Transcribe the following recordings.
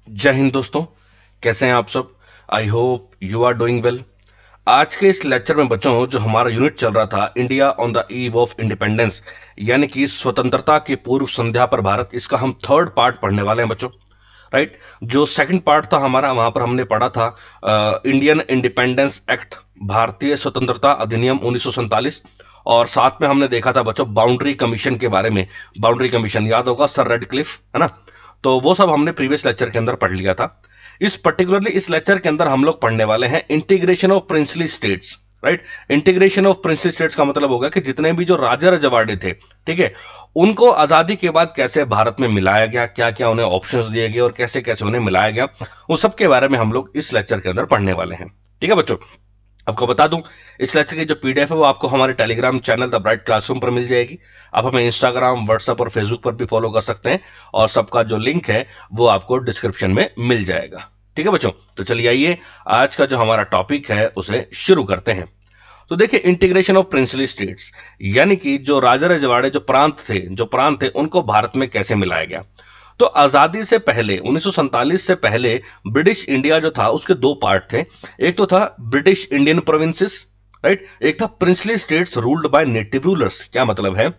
जय हिंद दोस्तों। कैसे हैं आप सब? I hope you are doing well. आज के इस लेक्चर में बच्चों, जो हमारा यूनिट चल रहा था India on the eve of independence, यानी कि स्वतंत्रता की पूर्व संध्या पर भारत, इसका हम थर्ड पार्ट पढ़ने वाले हैं बच्चों। राइट। जो सेकंड पार्ट था हमारा, वहां पर हमने पढ़ा था इंडियन इंडिपेंडेंस एक्ट, भारतीय स्वतंत्रता अधिनियम 1947। और साथ में हमने देखा था बच्चों बाउंड्री कमीशन के बारे में। बाउंड्री कमीशन याद होगा, सर रेडक्लिफ, है ना? तो वो सब हमने प्रीवियस लेक्चर के अंदर पढ़ लिया था। इस लेक्चर के अंदर हम लोग पढ़ने वाले हैं integration of princely states. Right. Integration of princely states का मतलब होगा कि जितने भी जो राजा रजवाड़े थे, ठीक है, उनको आजादी के बाद कैसे भारत में मिलाया गया, क्या क्या उन्हें ऑप्शंस दिए गए और कैसे कैसे उन्हें मिलाया गया, उस सब के बारे में हम लोग इस लेक्चर के अंदर पढ़ने वाले हैं। ठीक है बच्चों। आपको बता दूं, इस लेक्चर की जो पीडीएफ है वो आपको हमारे Telegram channel the bright classroom पर मिल जाएगी। आप हमें इंस्टाग्राम, व्हाट्सएप और फेसबुक पर भी फॉलो कर सकते हैं, और सबका जो लिंक है वो आपको डिस्क्रिप्शन में मिल जाएगा। ठीक है बच्चों, तो चलिए आइए आज का जो हमारा टॉपिक है उसे शुरू करते हैं। तो देखिए, इंटीग्रेशन ऑफ प्रिंसली स्टेट्स, यानी कि जो राजा रजवाड़े जो प्रांत थे उनको भारत में कैसे मिलाया गया। तो आजादी से पहले 1947 से पहले ब्रिटिश इंडिया जो था उसके दो पार्ट थे। एक तो था ब्रिटिश इंडियन प्रोविंसेस, राइट। एक था princely states ruled by native rulers. क्या मतलब है?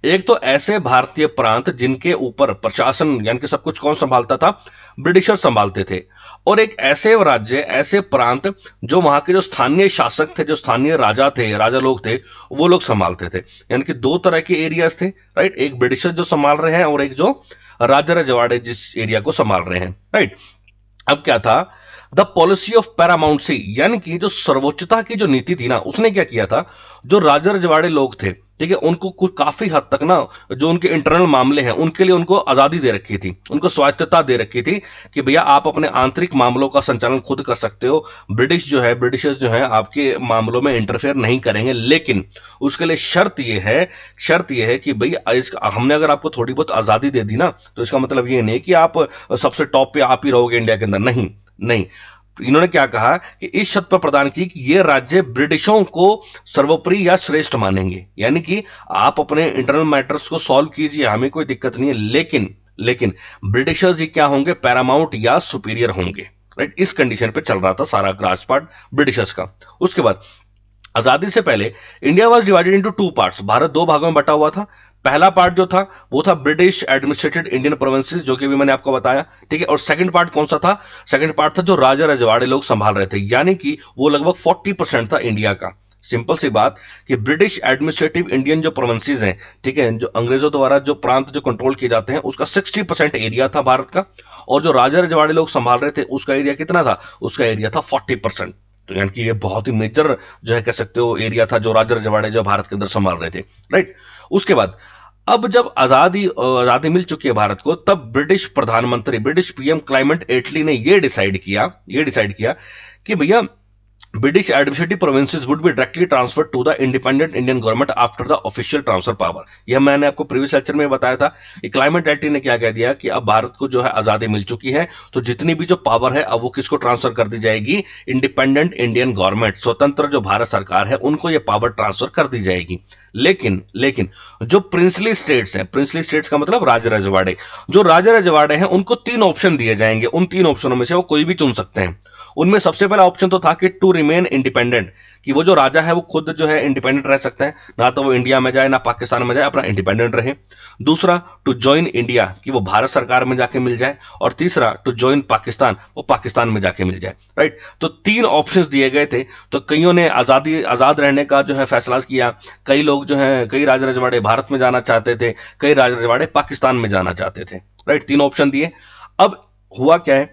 एक तो ऐसे भारतीय प्रांत जिनके ऊपर प्रशासन यानी कि सब कुछ कौन संभालता था? ब्रिटिशर संभालते थे। और एक ऐसे राज्य, ऐसे प्रांत जो वहां के जो स्थानीय शासक थे, जो स्थानीय राजा थे, राजा लोग थे, वो लोग संभालते थे। यानी कि दो तरह के एरियाज थे, राइट। एक ब्रिटिशर जो संभाल रहे हैं और एक जो राजा रजवाड़े जिस एरिया को संभाल रहे हैं, राइट। अब क्या था? द पॉलिसी ऑफ पैरामाउंसी, यानी कि जो सर्वोच्चता की जो नीति थी ना, उसने क्या किया था, जो राजा रजवाड़े लोग थे, ठीक है, उनको कुछ काफी हद तक ना, जो उनके इंटरनल मामले हैं उनके लिए उनको आजादी दे रखी थी, उनको स्वायत्तता दे रखी थी कि भैया आप अपने आंतरिक मामलों का संचालन खुद कर सकते हो। ब्रिटिशर्स जो है आपके मामलों में इंटरफेयर नहीं करेंगे, लेकिन उसके लिए शर्त यह है कि भाई हमने अगर आपको थोड़ी बहुत आजादी दे दी ना, तो इसका मतलब ये नहीं कि आप सबसे टॉप पे आप ही रहोगे इंडिया के अंदर। नहीं, नहीं। इन्होंने क्या कहा कि इस शर्त पर प्रदान की कि ये राज्य ब्रिटिशों को सर्वोपरि या श्रेष्ठ मानेंगे, यानी कि आप अपने इंटरनल मैटर्स को सॉल्व कीजिए, हमें कोई दिक्कत नहीं है, लेकिन लेकिन ब्रिटिशर्स ही क्या होंगे? पैरामाउंट या सुपीरियर होंगे, राइट। इस कंडीशन पे चल रहा था सारा ग्रास पार्ट ब्रिटिशर्स का। उसके बाद आजादी से पहले India was divided into two parts. Bharat दो भागों में बटा हुआ था। पहला पार्ट जो था वो था ब्रिटिश एडमिनिस्ट्रेटेड इंडियन प्रोविंसेस, जो कि भी मैंने आपको बताया, ठीक है। और सेकंड पार्ट कौन सा था? सेकंड पार्ट था जो राजा रजवाड़े लोग संभाल रहे थे, यानी कि वो लगभग 40% था इंडिया का। सिंपल सी बात कि ब्रिटिश एडमिनिस्ट्रेटिव इंडियन जो प्रोविंसेस हैं, ठीक है, जो अंग्रेजों द्वारा जो प्रांत जो कंट्रोल किए जाते हैं, उसका 60% एरिया था भारत का। और जो राजा रजवाड़े लोग संभाल रहे थे उसका एरिया कितना था? उसका एरिया था 40%। तो यानी कि ये बहुत ही मेजर जो है कह सकते हो एरिया था जो राजा रजवाड़े जो भारत के अंदर संभाल रहे थे, राइट। उसके बाद अब जब आजादी मिल चुकी है भारत को, तब ब्रिटिश पीएम क्लाइमेट एटली ने ये डिसाइड किया कि भैया British administrative provinces would be directly transferred to the independent Indian government after the official transfer power। यह मैंने आपको प्रीवियस लेक्चर में बताया था कि क्लाइमेट एक्ट ने क्या कह दिया कि अब भारत को जो है आजादी मिल चुकी है, तो जितनी भी जो पावर है अब वो किसको ट्रांसफर कर दी जाएगी? इंडिपेंडेंट इंडियन गवर्नमेंट, स्वतंत्र जो भारत सरकार है उनको ये पावर ट्रांसफर कर दी जाएगी। लेकिन जो प्रिंसली स्टेट्स का मतलब राजा रजवाड़े, जो राजा रजवाड़े हैं उनको 3 ऑप्शन दिए जाएंगे। उन 3 ऑप्शनों में से वो कोई भी चुन सकते हैं। उनमें सबसे पहला ऑप्शन तो था कि टू रिमेन इंडिपेंडेंट, कि वो जो राजा है वो खुद जो है इंडिपेंडेंट रह सकता है, ना तो वो इंडिया में जाए ना पाकिस्तान में जाए, अपना इंडिपेंडेंट रहे। दूसरा, टू ज्वाइन इंडिया, कि वो भारत सरकार में जाके मिल जाए। और तीसरा, टू ज्वाइन पाकिस्तान, वो पाकिस्तान में जाके मिल जाए, राइट। तो 3 ऑप्शंस दिए गए थे। तो कईयों ने आजाद रहने का जो है फैसला किया। कई लोग जो है, कई राजा रजवाड़े भारत में जाना चाहते थे, कई राजा रजवाड़े पाकिस्तान में जाना चाहते थे, राइट। 3 ऑप्शन दिए। अब हुआ क्या है,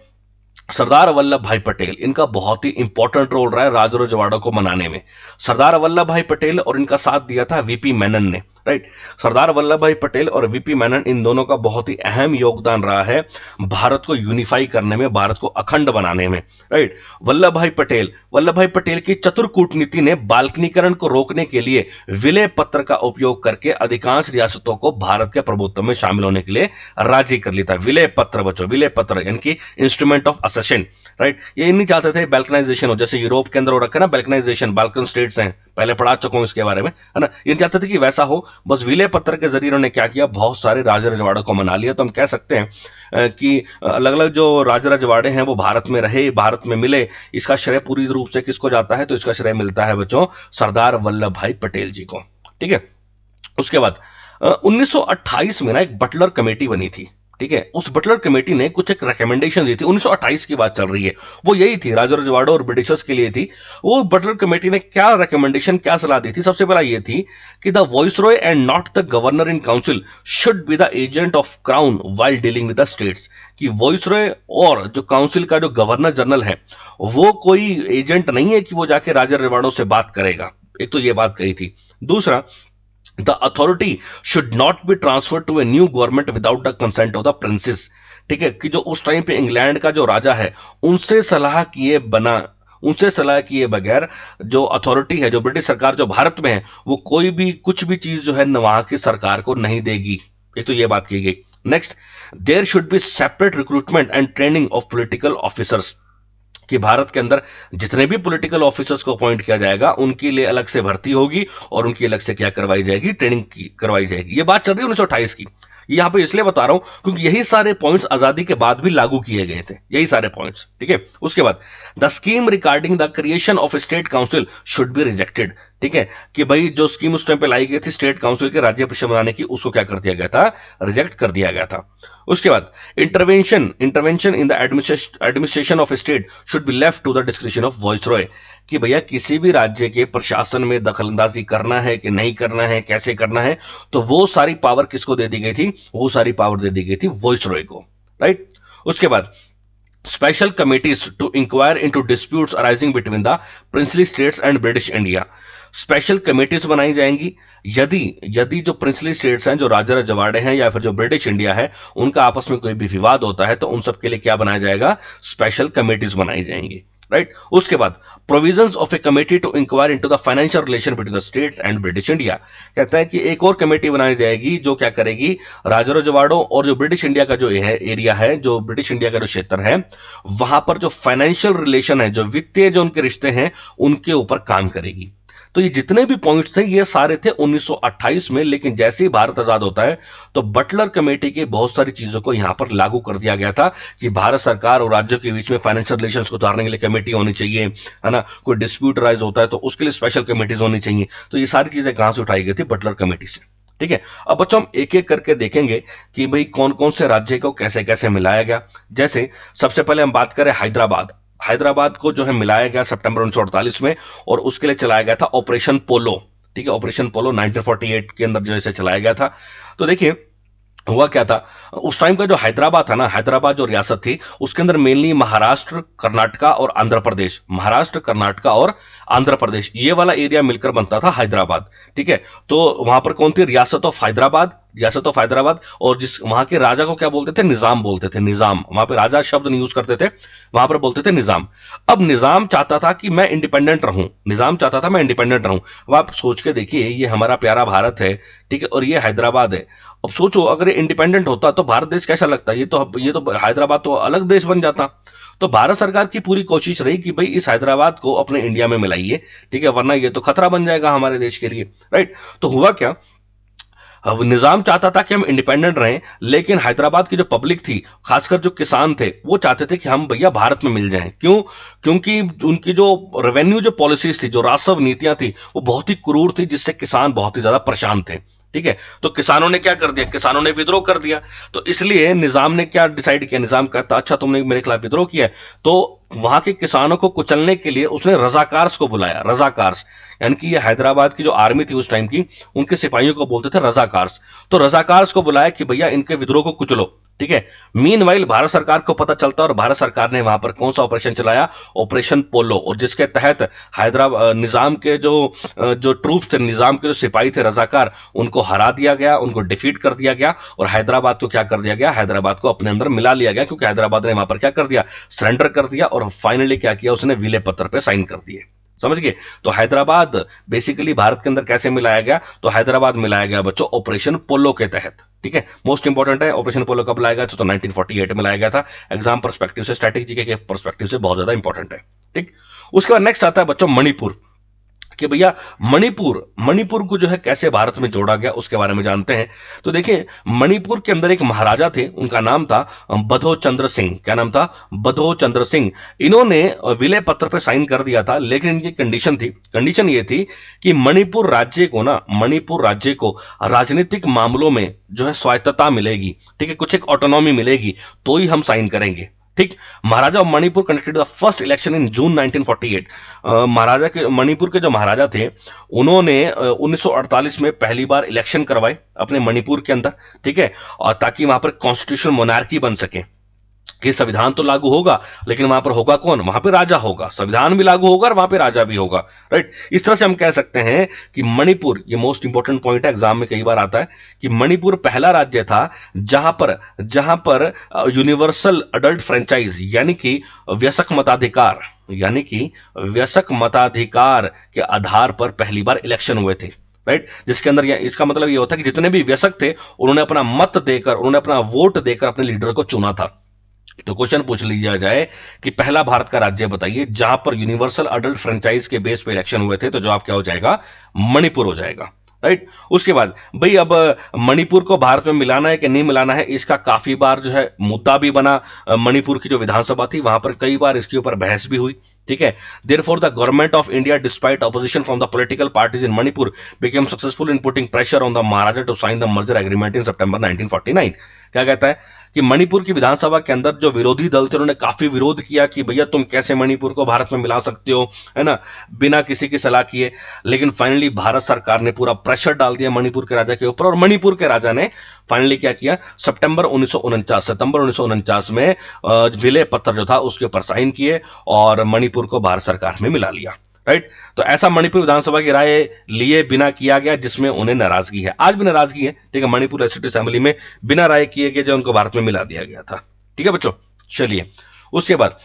सरदार वल्लभ भाई पटेल, इनका बहुत ही इंपॉर्टेंट रोल रहा है राजा रजवाड़ों को मनाने में। सरदार वल्लभ भाई पटेल और इनका साथ दिया था वीपी मेनन ने, राइट। सरदार वल्लभ भाई पटेल और वीपी मेनन, इन दोनों का बहुत ही अहम योगदान रहा है भारत को यूनिफाई करने में, भारत को अखंड बनाने में, राइट। वल्लभ भाई पटेल की चतुर कूटनीति ने बाल्कनीकरण को रोकने के लिए विलय पत्र का उपयोग करके अधिकांश रियासतों को भारत के प्रभुत्व में शामिल होने के लिए राजी कर लिया था। विलय पत्र बच्चों, विलय पत्र यानी कि इंस्ट्रूमेंट ऑफ असेशन, राइट। ये नहीं चाहते थे बैल्कनाइजेशन हो, जैसे यूरोप के अंदर हो रखा है ना बैल्कनाइजेशन, बाल्कन स्टेट्स हैं, पहले पढ़ा चुका हूं इसके बारे में, है ना। ये नहीं चाहते थे कि वैसा हो, बस विले पत्र के जरिए उन्होंने क्या किया, बहुत सारे राजा रजवाड़ों को मना लिया। तो हम कह सकते हैं कि अलग अलग जो राजा रजवाड़े हैं वो भारत में रहे, भारत में मिले। इसका श्रेय पूरी रूप से किसको जाता है, तो इसका श्रेय मिलता है बच्चों सरदार वल्लभ भाई पटेल जी को। ठीक है, उसके बाद 1928 में ना एक बटलर कमेटी बनी थी। ठीक है, उस बटलर कमेटी ने कुछ एक रिकमेंडेशन दी थी। 1928 की बात चल रही है, वो यही थी, राजा रजवाड़ों और ब्रिटिशर्स के लिए थी। वो बटलर कमेटी ने क्या रिकमेंडेशन, क्या सलाह दी थी, सबसे पहला ये थी कि the viceroy and not the governor in council should be the agent of crown while dealing with the states. कि वॉइसरॉय और जो काउंसिल का जो गवर्नर जनरल है वो कोई एजेंट नहीं है कि वो जाके राजा रजवाड़ों से बात करेगा। एक तो ये बात कही थी। दूसरा, the authority should not be transferred to a new government without the consent of the princes। ठीक है, कि जो उस टाइम पे इंग्लैंड का जो राजा है उनसे सलाह किए बगैर जो अथॉरिटी है, जो ब्रिटिश सरकार जो भारत में है, वो कोई भी कुछ भी चीज जो है वहां की सरकार को नहीं देगी। एक तो ये बात की गई। Next, there should be separate recruitment and training of political officers. कि भारत के अंदर जितने भी पॉलिटिकल ऑफिसर्स को अपॉइंट किया जाएगा उनके लिए अलग से भर्ती होगी और उनकी अलग से क्या करवाई जाएगी, ट्रेनिंग करवाई जाएगी। ये बात चल रही है 1928 की। यहां पे इसलिए बता रहा हूं क्योंकि यही सारे पॉइंट्स आजादी के बाद भी लागू किए गए थे, यही सारे पॉइंट्स। ठीक है, उसके बाद the scheme regarding the creation of state council should be rejected. ठीक है, कि भाई जो स्कीम उस टाइम पे लाई गई थी स्टेट काउंसिल के राज्य परिषद बनाने की, उसको क्या कर दिया गया था, रिजेक्ट कर दिया गया था। उसके बाद intervention in the administration of state should be left to the description of viceroy. कि भैया किसी भी राज्य के प्रशासन में दखलंदाजी करना है कि नहीं करना है, कैसे करना है, तो वो सारी पावर किसको दे दी गई थी, वो सारी पावर दे दी गई थी वॉइसरॉय को। राइट, उसके बाद special committees to inquire into disputes arising between the princely states and British India. Special committees बनाई जाएंगी यदि यदि जो प्रिंसली स्टेट्स हैं, जो राजा रजवाड़े हैं या फिर जो ब्रिटिश इंडिया है, उनका आपस में कोई भी विवाद होता है तो उन सब के लिए क्या बनाया जाएगा, स्पेशल कमिटीज बनाई जाएंगी। राइट, उसके बाद provisions of a committee to inquire into the financial relation between the states and British India. कहता है कि एक और कमेटी बनाई जाएगी जो क्या करेगी, राजा रजवाड़ों और जो ब्रिटिश इंडिया का जो है एरिया है, जो ब्रिटिश इंडिया का जो क्षेत्र है, वहां पर जो फाइनेंशियल रिलेशन है, जो वित्तीय जो उनके रिश्ते हैं, उनके ऊपर काम करेगी। तो ये जितने भी पॉइंट्स थे ये सारे थे 1928 में। लेकिन जैसे ही भारत आजाद होता है तो बटलर कमेटी की बहुत सारी चीजों को यहां पर लागू कर दिया गया था कि भारत सरकार और राज्यों के बीच में फाइनेंशियल रिलेशंस को उतारने के लिए कमेटी होनी चाहिए, है ना। कोई डिस्प्यूट राइज होता है तो उसके लिए स्पेशल कमेटीज होनी चाहिए। तो ये सारी चीजें कहां से उठाई गई थी, बटलर कमेटी से। ठीक है, अब बच्चों हम एक एक करके देखेंगे कि भाई कौन कौन से राज्य को कैसे कैसे मिलाया गया। जैसे सबसे पहले हम बात करें हैदराबाद को जो है मिलाया गया सितंबर 1948 में, और उसके लिए चलाया गया था ऑपरेशन पोलो। ठीक है, ऑपरेशन पोलो 1948 के अंदर जो है चलाया गया था। तो देखिए हुआ क्या था, उस टाइम का जो हैदराबाद था ना, हैदराबाद जो रियासत थी उसके अंदर मेनली महाराष्ट्र, कर्नाटका और आंध्र प्रदेश, महाराष्ट्र, कर्नाटका और आंध्र प्रदेश, ये वाला एरिया मिलकर बनता था हैदराबाद। ठीक है, तो वहां पर कौन थी, रियासत ऑफ हैदराबाद। और जिस वहां के राजा को क्या बोलते थे, निजाम बोलते थे, निजाम। वहां पे राजा शब्द नहीं यूज करते थे, वहां पर बोलते थे निजाम। अब निजाम चाहता था कि मैं इंडिपेंडेंट रहूं, अब आप सोच के देखिए, ये हमारा प्यारा भारत है, ठीक है, और ये हैदराबाद है। अब सोचो अगर ये इंडिपेंडेंट होता तो भारत देश कैसा लगता, ये तो हैदराबाद तो अलग देश बन जाता। तो भारत सरकार की पूरी कोशिश रही कि भाई इस हैदराबाद को अपने इंडिया में मिलाइए, ठीक है, वरना ये तो खतरा बन जाएगा हमारे देश के लिए। राइट, तो हुआ क्या, अब निजाम चाहता था कि हम इंडिपेंडेंट रहें, लेकिन हैदराबाद की जो पब्लिक थी, खासकर जो किसान थे, वो चाहते थे कि हम भैया भारत में मिल जाएं। क्यों, क्योंकि उनकी जो रेवेन्यू जो पॉलिसीज थी, जो राजस्व नीतियां थी, वो बहुत ही क्रूर थी, जिससे किसान बहुत ही ज्यादा परेशान थे। ठीक है, तो किसानों ने क्या कर दिया, किसानों ने विद्रोह कर दिया। तो इसलिए निजाम ने क्या डिसाइड किया, निजाम कहता अच्छा तुमने मेरे खिलाफ विद्रोह किया है, तो वहां के किसानों को कुचलने के लिए उसने रजाकार्स को बुलाया। रजाकार्स यानी कि ये हैदराबाद की जो आर्मी थी उस टाइम की, उनके सिपाहियों को बोलते थे रजाकार्स। तो रजाकार्स को बुलाया कि भैया इनके विद्रोह को कुचलो। ठीक है, मीनवाइल भारत सरकार को पता चलता और भारत सरकार ने वहां पर कौन सा ऑपरेशन चलाया, ऑपरेशन पोलो, और जिसके तहत हैदराबाद निजाम के जो ट्रूप्स थे, निजाम के जो सिपाही थे रजाकार, उनको हरा दिया गया, उनको डिफीट कर दिया गया, और हैदराबाद को क्या कर दिया गया, हैदराबाद को अपने अंदर मिला लिया गया, क्योंकि हैदराबाद ने वहां पर क्या कर दिया, सरेंडर कर दिया, और फाइनली क्या किया, उसने विले पत्र पे साइन कर दिए। समझ गए। तो हैदराबाद बेसिकली भारत के अंदर कैसे मिलाया गया, तो हैदराबाद मिलाया गया बच्चों ऑपरेशन पोलो के तहत। ठीक है, मोस्ट इंपॉर्टेंट है, ऑपरेशन पोलो कब लाया गया, तो 1948 में लाया गया था। एग्जाम पर्सपेक्टिव से, स्ट्रैटेजी के पर्सपेक्टिव से बहुत ज्यादा इंपॉर्टेंट है। ठीक, उसके बाद नेक्स्ट आता है बच्चों मणिपुर। कि भैया मणिपुर मणिपुर को जो है कैसे भारत में जोड़ा गया उसके बारे में जानते हैं। तो देखिए, मणिपुर के अंदर एक महाराजा थे, उनका नाम था बधो चंद्र सिंह। क्या नाम था? बधो चंद्र सिंह। इन्होंने विलय पत्र पर साइन कर दिया था, लेकिन इनकी कंडीशन ये थी कि मणिपुर राज्य को राजनीतिक मामलों में जो है स्वायत्तता मिलेगी, ठीक है, कुछ एक ऑटोनॉमी मिलेगी, तो ही हम साइन करेंगे। ठीक। Maharaja of Manipur conducted the first election in June 1948। Maharaja के मणिपुर के जो महाराजा थे उन्होंने 1948 में पहली बार इलेक्शन करवाए अपने मणिपुर के अंदर, ठीक है, और ताकि वहां पर कॉन्स्टिट्यूशनल मोनार्की बन सके कि संविधान तो लागू होगा लेकिन वहां पर होगा कौन? वहां पे राजा होगा। संविधान भी लागू होगा और वहां पे राजा भी होगा, राइट। इस तरह से हम कह सकते हैं कि मणिपुर, ये मोस्ट इंपॉर्टेंट पॉइंट है, एग्जाम में कई बार आता है, कि मणिपुर पहला राज्य था जहां पर यूनिवर्सल अडल्ट फ्रेंचाइज यानी कि व्यस्क मताधिकार के आधार पर पहली बार इलेक्शन हुए थे, राइट। जिसके अंदर इसका मतलब यह होता है कि जितने भी व्यस्क थे उन्होंने अपना मत देकर, उन्होंने अपना वोट देकर अपने लीडर को चुना था। तो क्वेश्चन पूछ लिया जाए कि पहला भारत का राज्य बताइए जहां पर यूनिवर्सल अडल्ट फ्रेंचाइज के बेस पे इलेक्शन हुए थे, तो जवाब क्या हो जाएगा? मणिपुर हो जाएगा, राइट। उसके बाद भाई अब मणिपुर को भारत में मिलाना है कि नहीं मिलाना है, इसका काफी बार जो है मुद्दा भी बना। मणिपुर की जो विधानसभा थी वहां पर कई बार इसके ऊपर बहस भी हुई, ठीक है। Therefore the government of India despite opposition from the political parties in Manipur became successful in putting pressure on the Maharaja to sign the merger agreement in September 1949। क्या कहता है कि मणिपुर की विधानसभा के अंदर जो विरोधी दल थे उन्होंने काफी विरोध किया कि भैया तुम कैसे मणिपुर को भारत में मिला सकते हो, है ना, बिना किसी की सलाह किए। लेकिन फाइनली भारत सरकार ने पूरा प्रेशर डाल दिया मणिपुर के राजा के ऊपर, और मणिपुर के राजा ने फाइनली क्या किया? सितंबर 1949 में विलय पत्र जो था उसके ऊपर साइन किए और मणिपुर को भारत सरकार में मिला लिया, राइट। तो ऐसा मणिपुर विधानसभा की राय लिए बिना किया गया जिसमें उन्हें नाराजगी है, आज भी नाराजगी है, ठीक है। मणिपुर लेजिस्लेटिव असेंबली में बिना राय किए गए जो उनको भारत में मिला दिया गया था, ठीक है बच्चों। चलिए उसके बाद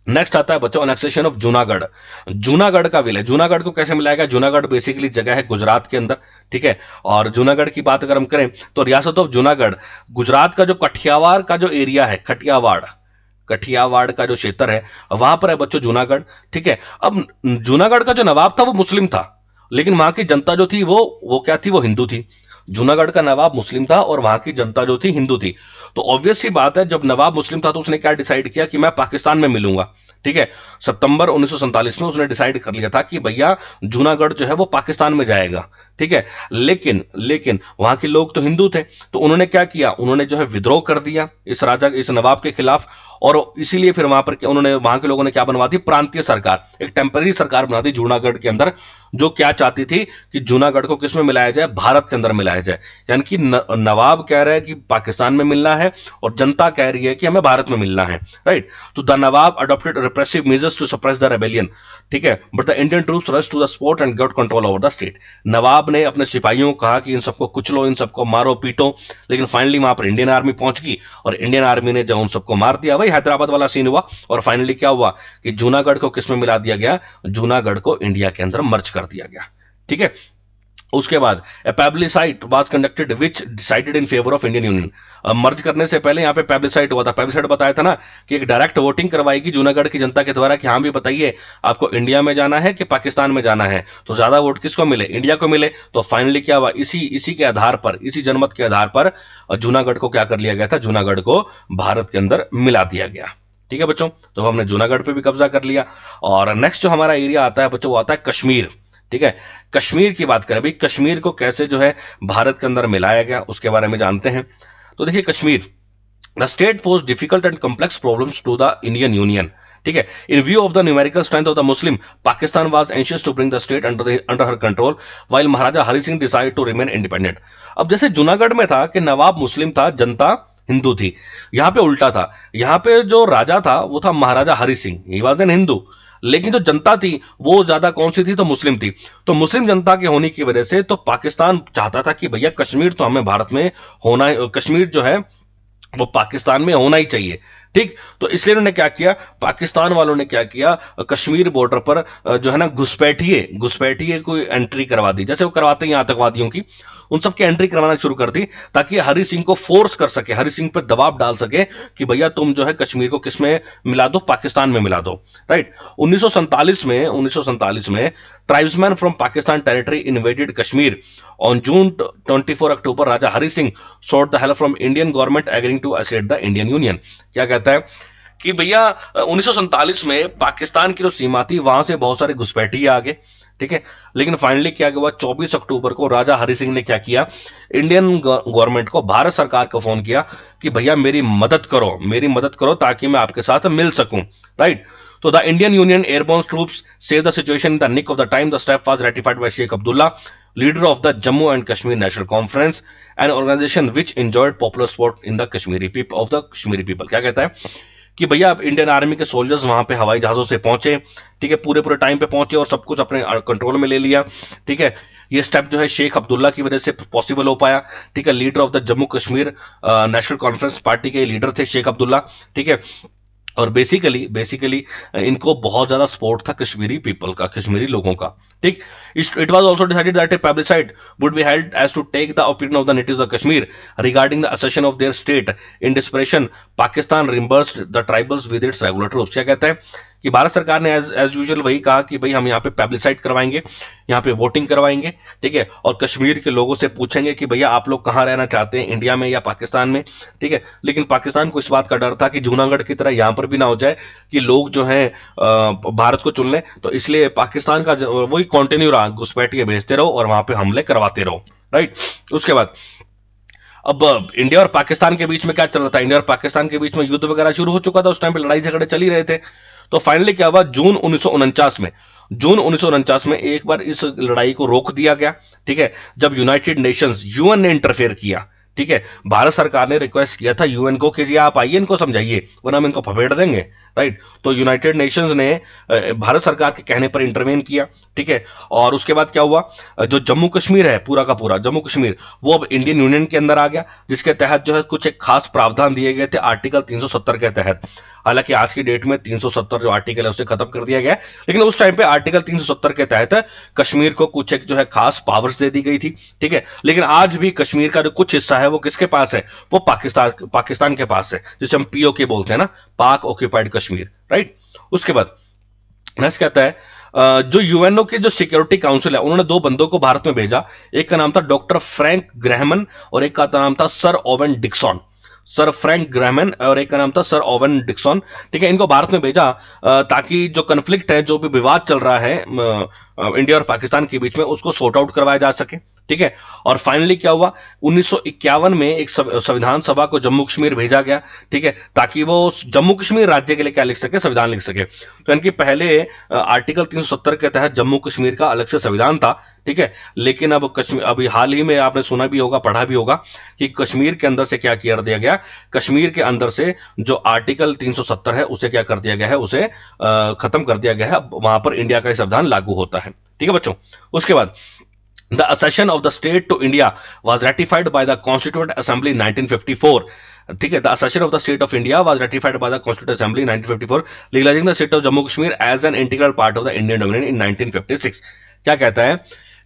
नेक्स्ट आता है बच्चों अनेक्सेशन ऑफ जूनागढ़। जूनागढ़ का विलय, जूनागढ़ को कैसे मिलाएगा? जूनागढ़ बेसिकली जगह है गुजरात के अंदर, ठीक है। और जूनागढ़ की बात अगर हम करें तो रियासत ऑफ जूनागढ़ गुजरात का जो कठियावाड़ का जो एरिया है, कठियावाड़ का जो क्षेत्र है वहां पर है बच्चों जूनागढ़, ठीक है। अब जूनागढ़ का जो नवाब था वो मुस्लिम था, लेकिन वहां की जनता जो थी वो क्या थी? वो हिंदू थी। जूनागढ़ का नवाब मुस्लिम था और वहां की जनता जो थी हिंदू थी। तो ऑब्वियस सी बात है, जब नवाब मुस्लिम था तो उसने क्या डिसाइड किया कि मैं पाकिस्तान में मिलूंगा, ठीक है। सितंबर 1947 में उसने डिसाइड कर लिया था कि भैया जूनागढ़ जो है वो पाकिस्तान में जाएगा, ठीक है। लेकिन वहां के लोग तो हिंदू थे, तो उन्होंने क्या किया? उन्होंने जो है विद्रोह कर दिया इस नवाब के खिलाफ, और इसीलिए फिर वहां पर उन्होंने, वहां के लोगों ने क्या बनवा दी? प्रांतीय सरकार, एक टेम्पररी सरकार बना दी जूनागढ़ के अंदर, जो क्या चाहती थी कि जूनागढ़ को किसमें मिलाया जाए? भारत के अंदर मिलाया जाए। यानी कि नवाब कह रहा है कि पाकिस्तान में मिलना है और जनता कह रही है कि हमें भारत में मिलना है, राइट। तो the Nawab adopted repressive measures to suppress the rebellion, ठीक है, but the Indian troops rush to the spot and got control over the state. Nawab ने अपने सिपाहियों को कहा कि इन सबको कुचलो, इन सबको मारो पीटो, लेकिन फाइनली वहां पर इंडियन आर्मी पहुंच गई और इंडियन आर्मी ने जब उन सबको मार दिया, वही हैदराबाद वाला सीन हुआ। और फाइनली क्या हुआ कि जूनागढ़ को किसमें मिला दिया गया? जूनागढ़ को इंडिया के अंदर मर्ज कर दिया गया, ठीक है। उसके बाद plebiscite was conducted which decided in favour of Indian union. Merge करने से पहले यहां पे पेब्लिसाइट हुआ था। पेब्लिसाइट बताया था ना कि एक डायरेक्ट वोटिंग करवाएगी जूनागढ़ की जनता के द्वारा कि हाँ भी बताइए आपको इंडिया में जाना है कि पाकिस्तान में जाना है, तो ज्यादा वोट किसको मिले? इंडिया को मिले। तो फाइनली क्या हुआ? इसी के आधार पर, इसी जनमत के आधार पर जूनागढ़ को क्या कर लिया गया था? जूनागढ़ को भारत के अंदर मिला दिया गया, ठीक है बच्चों। तो हमने जूनागढ़ पे भी कब्जा कर लिया। और नेक्स्ट जो हमारा एरिया आता है बच्चों वो आता है कश्मीर, ठीक है। कश्मीर की बात करें भाई, कश्मीर को कैसे जो है भारत के अंदर मिलाया गया उसके बारे में जानते हैं। तो देखिए Kashmir, the state pose difficult and complex problems to the Indian union, ठीक है। In view of the numerical strength of the Muslim, Pakistan was anxious to bring the state under her control while Maharaja Hari Singh decide to remain independent. अब जैसे जूनागढ़ में था कि नवाब मुस्लिम था, जनता हिंदू थी, यहां पे उल्टा था। यहां पे जो राजा था वो था Maharaja Hari Singh, he was an Hindu, लेकिन जो जनता थी वो ज्यादा कौन सी थी? तो मुस्लिम थी। तो मुस्लिम जनता के होने की वजह से तो पाकिस्तान चाहता था कि भैया कश्मीर तो हमें भारत में होना, कश्मीर जो है वो पाकिस्तान में होना ही चाहिए, ठीक। तो इसलिए उन्होंने क्या किया? पाकिस्तान वालों ने क्या किया? कश्मीर बॉर्डर पर जो है ना घुसपैठिए को एंट्री करवा दी, जैसे वो करवाते हैं आतंकवादियों की। उन सबकी एंट्री करवाना शुरू कर दी, ताकि हरि सिंह को फोर्स कर सके, हरि सिंह पर दबाव डाल सके कि भैया तुम जो है कश्मीर को किसमें मिला दो, पाकिस्तान में मिला दो, राइट। 1947 में tribesman from Pakistan territory invaded Kashmir on June 24 October Raja Hari Singh sought the help from Indian government agreeing to assert the Indian Union। क्या कहता है कि भैया 1947 में पाकिस्तान की जो सीमा थी वहां से बहुत सारे घुसपैठिए आ गए, ठीक है। लेकिन फाइनली क्या हुआ, 24 अक्टूबर को राजा हरि सिंह ने क्या किया, इंडियन गवर्नमेंट को, भारत सरकार को फोन किया कि भैया मेरी मदद करो ताकि मैं आपके साथ मिल सकूं, राइट। तो the Indian union airborne troops save the situation in the nick of the time. The step was ratified by Sheikh Abdullah, leader of the Jammu and Kashmir National Conference, an organization which enjoyed popular support in the Kashmiri people। क्या कहता है कि भैया अब Indian army के soldiers वहां पे हवाई जहाजों से पहुंचे, ठीक है, पूरे टाइम पे पहुंचे और सब कुछ अपने कंट्रोल में ले लिया, ठीक है। ये स्टेप जो है शेख अब्दुल्ला की वजह से पॉसिबल हो पाया, ठीक है। Leader of the Jammu Kashmir national conference party के लीडर थे शेख अब्दुल्ला, ठीक है। और बेसिकली इनको बहुत ज्यादा सपोर्ट था कश्मीरी पीपल का, कश्मीरी लोगों का, ठीक। It was also decided that a plebiscite would be held as to take the opinion of the natives of Kashmir regarding the accession of their state. In desperation Pakistan reimbursed the tribals with its regular troops. क्या कहता है कि भारत सरकार ने as usual वही कहा कि भाई हम यहाँ पे प्लेबिसाइट करवाएंगे, यहाँ पे वोटिंग करवाएंगे, ठीक है, और कश्मीर के लोगों से पूछेंगे कि भैया आप लोग कहाँ रहना चाहते हैं, इंडिया में या पाकिस्तान में, ठीक है। लेकिन पाकिस्तान को इस बात का डर था कि जूनागढ़ की तरह यहाँ पर भी ना हो जाए कि लोग जो हैं भारत को चुन लें, तो इसलिए पाकिस्तान का वही कंटिन्यू रहा, घुसपैठिए भेजते रहो और वहां पे हमले करवाते रहो, राइट। उसके बाद अब इंडिया और पाकिस्तान के बीच में क्या चल रहा था, इंडिया और पाकिस्तान के बीच में युद्ध वगैरह शुरू हो चुका था, उस टाइम पे लड़ाई झगड़े चल ही रहे थे। तो फाइनली क्या हुआ, जून 1949 में एक बार इस लड़ाई को रोक दिया गया, ठीक है, जब यूनाइटेड नेशंस यूएन ने इंटरफेयर किया, ठीक है। भारत सरकार ने रिक्वेस्ट किया था यूएन को कि जी आप आइए इनको समझाइए वरना हम इनको फपेट देंगे, राइट। तो यूनाइटेड नेशंस ने भारत सरकार के कहने पर इंटरवेन किया, ठीक है। और उसके बाद क्या हुआ, जो जम्मू कश्मीर है पूरा का पूरा जम्मू कश्मीर वो अब इंडियन यूनियन के अंदर आ गया, जिसके तहत जो है कुछ एक खास प्रावधान दिए गए थे आर्टिकल 370 के तहत। हालांकि आज की डेट में 370 जो आर्टिकल है उसे खत्म कर दिया गया, लेकिन उस टाइम पे आर्टिकल 370 के तहत कश्मीर को कुछ एक जो है खास पावर्स दे दी गई थी, ठीक है। लेकिन आज भी कश्मीर का जो कुछ हिस्सा है वो किसके पास है, वो पाकिस्तान के पास है, जिसे हम पीओके बोलते हैं ना, पाक ऑक्यूपाइड कश्मीर, राइट। उसके बाद नेक्स्ट कहता है जो यूएनओ के जो सिक्योरिटी काउंसिल है उन्होंने दो बंदों को भारत में भेजा, एक का नाम था डॉक्टर फ्रैंक ग्रैहमन और एक का नाम था sir Owen Dixon, sir Frank Graham और एक का नाम था सर ओवन डिक्सन, ठीक है। इनको भारत में भेजा ताकि जो कन्फ्लिक्ट है, जो भी विवाद चल रहा है इंडिया और पाकिस्तान के बीच में, उसको सॉर्ट आउट करवाया जा सके, ठीक है। और फाइनली क्या हुआ, 1951 में एक संविधान सभा को जम्मू कश्मीर भेजा गया, ठीक है, ताकि वो जम्मू कश्मीर राज्य के लिए क्या लिख सके, संविधान लिख सके। तो इनकी पहले आर्टिकल 370 के तहत जम्मू कश्मीर का अलग से संविधान था, ठीक है। लेकिन अब कश्मीर, अभी हाल ही में आपने सुना भी होगा, पढ़ा भी होगा कि कश्मीर के अंदर से क्या किया दिया गया, कश्मीर के अंदर से जो आर्टिकल 370 है उसे क्या कर दिया गया है, उसे खत्म कर दिया गया है। वहां पर इंडिया का संविधान लागू होता है, ठीक है बच्चों। उसके बाद The accession of the state to India was ratified by the Constituent Assembly in 1954. ठीक है, the accession of the state of India was ratified by the Constituent Assembly in 1954, legalizing the state of Jammu Kashmir as an integral part of the Indian Dominion in 1956. क्या कहता है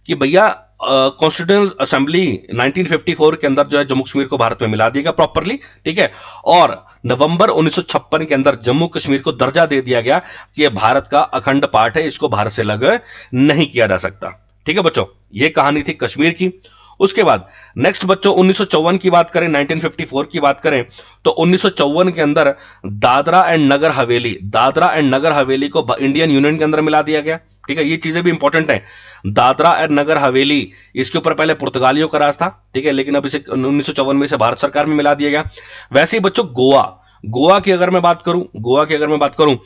कि भैया constitutional assembly 1954 के अंदर जो है जम्मू कश्मीर को भारत में मिला दिया गया प्रॉपरली, ठीक है। और नवंबर 1956 के अंदर जम्मू कश्मीर को दर्जा दे दिया गया कि यह भारत का अखंड पार्ट है, इसको भारत से अलग नहीं किया जा सकता, ठीक है बच्चों। ये कहानी थी कश्मीर की। उसके बाद नेक्स्ट बच्चों 1954 की बात करें, 1954 की बात करें तो 1954 के अंदर दादरा एंड नगर हवेली को इंडियन यूनियन के अंदर मिला दिया गया, ठीक है। ये चीजें भी इंपॉर्टेंट हैं। दादरा एंड नगर हवेली, इसके ऊपर पहले पुर्तगालियों का राज था, ठीक है, लेकिन अब इसे 1954 में से भारत सरकार में मिला दिया गया। वैसे ही बच्चों गोवा की अगर मैं बात करूं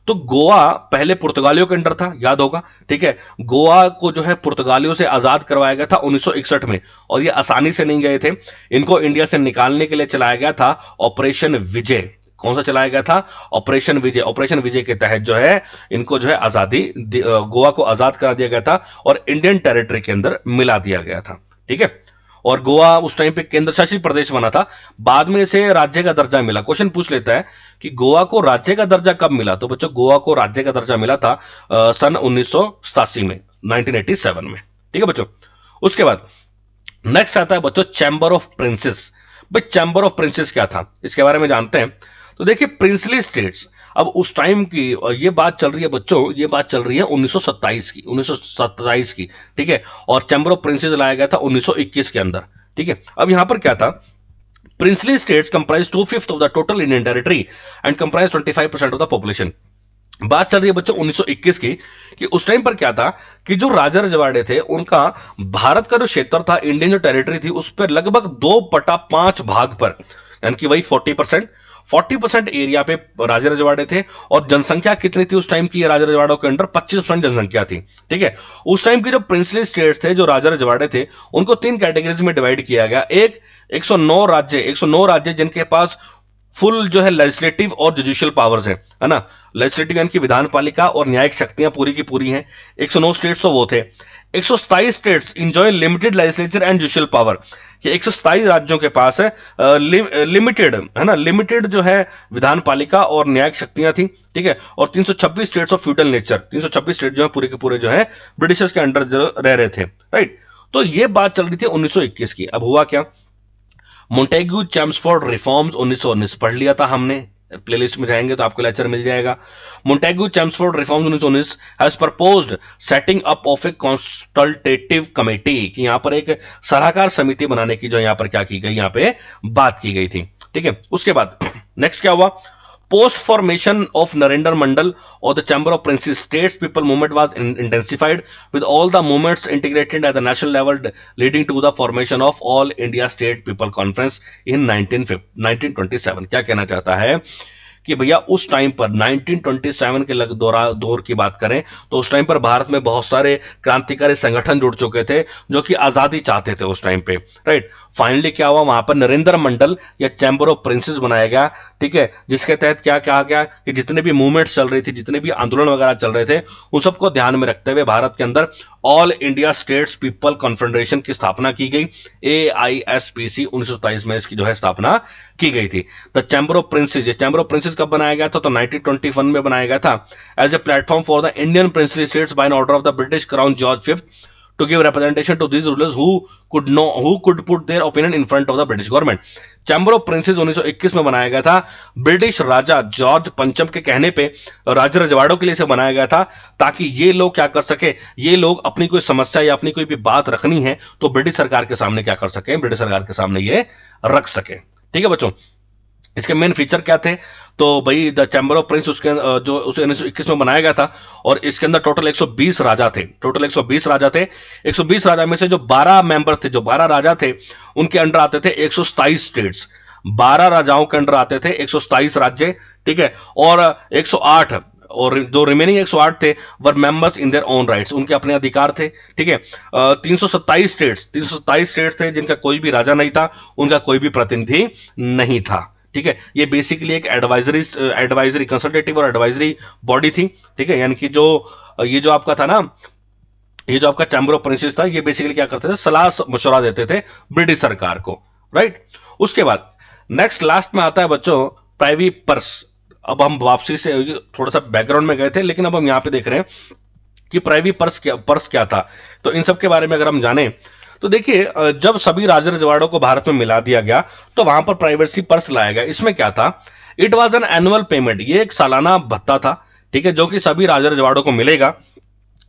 तो गोवा पहले पुर्तगालियों के अंडर था, याद होगा, ठीक है। गोवा को जो है पुर्तगालियों से आजाद करवाया गया था 1961 में, और ये आसानी से नहीं गए थे, इनको इंडिया से निकालने के लिए चलाया गया था ऑपरेशन विजय। कौन सा चलाया गया था, ऑपरेशन विजय के तहत जो है इनको जो है आजादी, गोवा को आजाद करा दिया गया था और इंडियन टेरिटरी के अंदर मिला दिया गया था, ठीक है। और गोवा उस टाइम पे केंद्र शासित प्रदेश बना था, बाद में इसे राज्य का दर्जा मिला। क्वेश्चन पूछ लेता है कि गोवा को राज्य का दर्जा कब मिला, तो बच्चों गोवा को राज्य का दर्जा मिला था सन 1987 में, 1987 में, ठीक है बच्चों। उसके बाद नेक्स्ट आता है बच्चों चैम्बर ऑफ प्रिंसेस। भाई चैम्बर ऑफ प्रिंसेस क्या था, इसके बारे में जानते हैं। तो देखिए प्रिंसली स्टेट्स, अब उस टाइम की ये बात चल रही है बच्चों, ये बात चल रही है 1927 की, 1927 की, ठीक है। और चैम्बर ऑफ प्रिंसेस लाया गया था 1921 के अंदर, ठीक है। अब यहां पर क्या था, princely states comprise 2/5 of the total Indian territory and comprise 25% of the population। बात चल रही है बच्चों 1921 की, कि उस टाइम पर क्या था कि जो राजा रजवाड़े थे उनका भारत का जो क्षेत्र था, इंडियन जो टेरिटरी थी, उस पर लगभग 2/5 भाग पर, यानी कि वही 40% एरिया पे राजा रजवाड़े थे। और जनसंख्या कितनी थी उस टाइम की राजा रजवाड़ों के अंडर, 25% जनसंख्या थी, ठीक है। उस टाइम की जो प्रिंसली स्टेट्स थे, जो राजा रजवाड़े थे, उनको 3 कैटेगरीज में डिवाइड किया गया। एक 109 राज्य जिनके पास फुल जो है लेजिस्लेटिव और जुडिशियल पावर्स है ना। लेजिस्लेटिव यानी कि विधान पालिका और न्यायिक शक्तियां पूरी की पूरी हैं। 109 स्टेट्स तो वो थे। 127 states enjoy limited legislature and judicial power, कि 127 राज्यों के पास है लिमिटेड, है ना, लिमिटेड जो है विधान पालिका और न्यायिक शक्तियां थी, ठीक है। और 326 states of feudal nature, 326 state जो है पूरे के पूरे जो है ब्रिटिशर्स के अंडर जो रह रहे थे, राइट। तो ये बात चल रही थी 1921 की। अब हुआ क्या, मोंटेग्यू चैम्सफोर्ड रिफॉर्म्स 1919 पढ़ लिया था हमने, प्लेलिस्ट में जाएंगे तो आपको लेक्चर मिल जाएगा। Montagu Chelmsford reforms 1919 has proposed setting up of a consultative committee, कि यहां पर एक सलाहकार समिति बनाने की जो यहां पर क्या की गई, यहां पे बात की गई थी, ठीक है। उसके बाद नेक्स्ट क्या हुआ, post formation of Narendra Mandal or the Chamber of Princes States people movement was intensified with all the movements integrated at the national level, leading to the formation of All India State People Conference in 1927। क्या कहना चाहता है कि भैया उस time पर 1927 के दौर की बात करें तो उस टाइम पर भारत में बहुत सारे क्रांतिकारी संगठन जुड़ चुके थे जो कि आजादी चाहते थे उस टाइम पे, राइट। फाइनली क्या हुआ, वहां पर नरेंद्र मंडल या चैम्बर ऑफ प्रिंसेस बनाया गया, ठीक है, जिसके तहत क्या कहा गया कि जितने भी मूवमेंट्स चल रही थी, जितने भी आंदोलन वगैरह चल रहे थे, उन सबको ध्यान में रखते हुए भारत के अंदर all India states people confederation की स्थापना की गई। AISPC 1927 में इसकी जो है स्थापना की गई थी। द चैम्बर ऑफ प्रिंसेस, ये चैम्बर ऑफ प्रिंसेस कब बनाया गया था, तो 1921 में बनाया गया था as a platform for the Indian princely states by an order of the British crown George fifth to give representation to these rulers who could put their opinion in front of the British government। Chamber of princess 1921 में बनाया गया था, British राजा George पंचम के कहने पे राजा रजवाड़ों के लिए इसे बनाया गया था, ताकि ये लोग क्या कर सके, ये लोग अपनी कोई समस्या या अपनी कोई भी बात रखनी है तो ब्रिटिश सरकार के सामने क्या कर सके, ब्रिटिश सरकार के सामने ये रख सके, ठीक है बच्चों। इसके मेन फीचर क्या थे, तो भाई द चैम्बर ऑफ प्रिंस उसके जो उसे 1921 में बनाया गया था, और इसके अंदर टोटल 120 राजा थे, टोटल 120 राजा थे। 120 राजा में से जो 12 मेंबर थे, जो 12 राजा थे, उनके अंडर आते थे 127 स्टेट्स। 12 राजाओं के अंडर आते थे 127 राज्य, ठीक है। और 108 और जो रिमेनिंग 108 थे were members in their own rights, उनके अपने अधिकार थे, ठीक है। 327 स्टेट्स थे जिनका कोई भी राजा नहीं था, उनका कोई भी प्रतिनिधि नहीं था, ठीक है। ये बेसिकली एक एडवाइजरी कंसल्टेटिव और एडवाइजरी बॉडी थी, ठीक है। यानी कि जो ये जो आपका था ना, ये जो आपका चैम्बर ऑफ प्रिंसेस था, ये बेसिकली क्या करते थे, सलाह मशवरा देते थे ब्रिटिश सरकार को, राइट। उसके बाद नेक्स्ट लास्ट में आता है बच्चों प्राइवी पर्स। अब हम वापसी से थोड़ा सा बैकग्राउंड में गए थे, लेकिन अब हम यहां पे देख रहे हैं कि प्राइवी पर्स क्या था। तो इन सब के बारे में अगर हम जाने तो देखिए, जब सभी राजा रजवाड़ों को भारत में मिला दिया गया तो वहां पर प्राइवेसी पर्स लाया गया। इसमें क्या था, it was an annual payment, ये एक सालाना भत्ता था, ठीक है, जो कि सभी राजा रजवाड़ों को मिलेगा।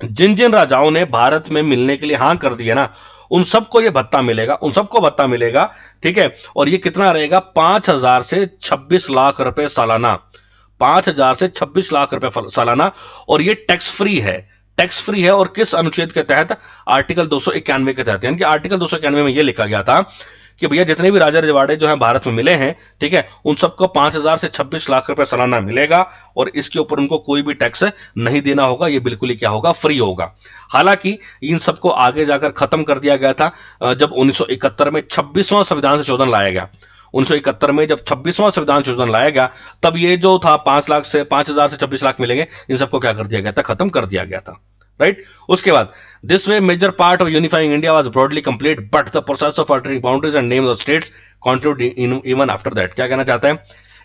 जिन जिन राजाओं ने भारत में मिलने के लिए हां कर दिया ना, उन सबको ये भत्ता मिलेगा, उन सबको भत्ता मिलेगा, ठीक है। और ये कितना रहेगा, 5,000 से 26 लाख रुपए सालाना, 5,000 से 26 लाख रुपए सालाना। और ये टैक्स फ्री है, टैक्स फ्री है। और किस अनुच्छेद के तहत, आर्टिकल 291 के तहत। यानी कि आर्टिकल 291 में यह लिखा गया था कि भैया जितने भी राजा रजवाड़े जो हैं भारत में मिले हैं, ठीक है, उन सबको 5,000 से 26 लाख रुपए सालाना मिलेगा, और इसके ऊपर उनको कोई भी टैक्स नहीं देना होगा, ये बिल्कुल ही क्या होगा, फ्री होगा। हालांकि इन सबको आगे जाकर खत्म कर दिया गया था जब 1971 में 26वां संविधान संशोधन लाया गया। 1971 में जब 26वां संविधान संशोधन लाया गया, तब ये जो था 5,000 से 26 लाख मिलेंगे, इन सबको क्या कर दिया गया था, खत्म कर दिया गया था, राइट। उसके बाद this way major part of unifying India was broadly complete, but the process of altering boundaries and names of states continued even after that. क्या कहना चाहते हैं,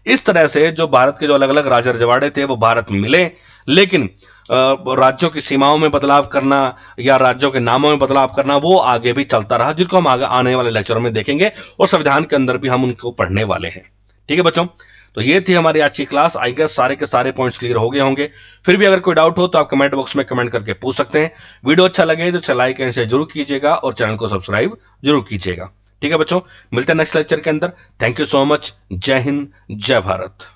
इस तरह से जो भारत के जो अलग अलग राजा रजवाड़े थे वो भारत में मिले, लेकिन राज्यों की सीमाओं में बदलाव करना या राज्यों के नामों में बदलाव करना, वो आगे भी चलता रहा, जिनको हम आगे आने वाले लेक्चरों में देखेंगे और संविधान के अंदर भी हम उनको पढ़ने वाले हैं। ठीक है बच्चों, तो ये थी हमारी आज की क्लास। आई गेस सारे के सारे पॉइंट्स क्लियर हो गए होंगे। फिर भी अगर कोई डाउट हो तो आप कमेंट बॉक्स में कमेंट करके पूछ सकते हैं। वीडियो अच्छा लगे तो लाइक एंड शेयर जरूर कीजिएगा और चैनल को सब्सक्राइब जरूर कीजिएगा। ठीक है बच्चों, मिलते हैं नेक्स्ट लेक्चर के अंदर। Thank you so much. जय हिंद, जय भारत।